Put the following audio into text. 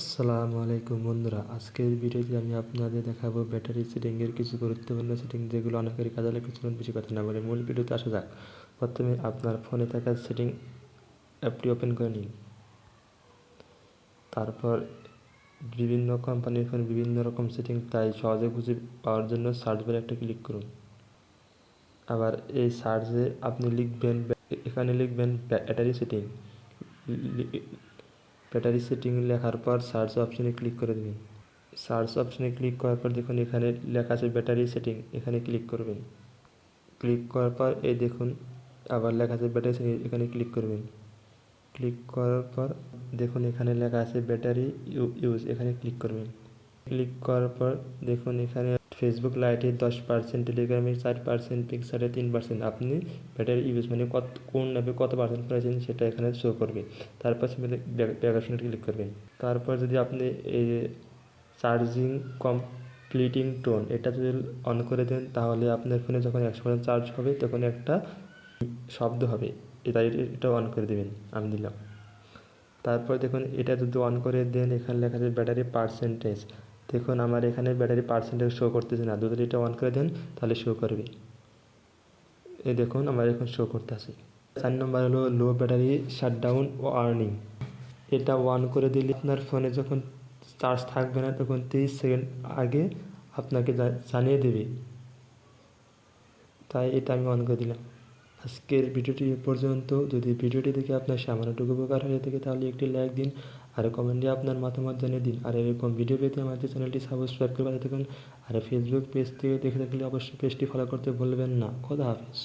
আসসালামু আলাইকুম বন্ধুরা, আজকের ভিডিওতে আমি আপনাদের দেখাবো ব্যাটারি সেটিংয়ের কিছু গুরুত্বপূর্ণ সেটিং যেগুলো অনেকেরই কাজে লাগে। চলুন বেশি কথা না বলে মূল ভিডিওতে আসা যাক। প্রথমে আপনার ফোনে থাকা সেটিং অ্যাপটি ওপেন করে নিন। তারপর বিভিন্ন কোম্পানির ফোন বিভিন্ন রকম সেটিং, তাই সহজে খুঁজে পাওয়ার জন্য সার্চ বারে একটা ক্লিক করুন। আবার এই সার্চে আপনি লিখবেন, এখানে লিখবেন ব্যাটারি সেটিং। ব্যাটারি সেটিং লেখার পর সার্চ অপশনে ক্লিক করে দেবেন। সার্চ অপশনে ক্লিক করার পর দেখুন এখানে লেখা আছে ব্যাটারি সেটিং, এখানে ক্লিক করবেন। ক্লিক করার পর এই দেখুন আবার লেখা আছে ব্যাটারি সেটিং, এখানে ক্লিক করবেন। ক্লিক করার পর দেখুন এখানে লেখা আছে ব্যাটারি ইউজ, এখানে ক্লিক করবেন। ক্লিক করার পর দেখুন এখানে ফেসবুক লাইটে 10%, টেলিগ্রামে 4%, পিক্সারে 3%। আপনি ব্যাটারি ইউজ মানে কোন অ্যাপে কত পার্সেন্ট করেছেন সেটা এখানে শো করবে। তারপর ব্যাক অপশনে ক্লিক করবেন। তারপর যদি আপনি এই চার্জিং কমপ্লিটিং টোন এটা যদি অন করে দেন, তাহলে আপনার ফোনে যখন 100% চার্জ হবে তখন একটা শব্দ হবে, তাই এটা অন করে দেবেন। আমি দিলাম। তারপর দেখুন এটা যদি অন করে দেন, এখানে লেখা আছে ব্যাটারি পার্সেন্টেজ। দেখুন আমার এখানে ব্যাটারি পার্সেন্টেজ শো করতেছে না, যদি এটা অন করে দেন তাহলে শো করবে। এই দেখুন আমার এখন শো করতেছে। 4 নম্বর হলো লো ব্যাটারি শাটডাউন ও আর্নিং। এটা অন করে দিলে আপনার ফোনে যখন চার্জ থাকবে না তখন 30 সেকেন্ড আগে আপনাকে জানিয়ে দেবে, তাই এটা আমি অন করে দিলাম। আজকের ভিডিওটি এ পর্যন্ত। যদি ভিডিওটি দেখে আপনার সামান্যটুকু উপকার হয়ে থাকে তাহলে একটি লাইক দিন, আর কমেন্টে আপনার মতামত জানিয়ে দিন। আর এরকম ভিডিও পেতে আমাদের চ্যানেলটি সাবস্ক্রাইব করে পাশে থাকুন। আর ফেসবুক পেজ থেকে দেখে থাকলে অবশ্যই পেজটি ফলো করতে ভুলবেন না। খোদা হাফেজ।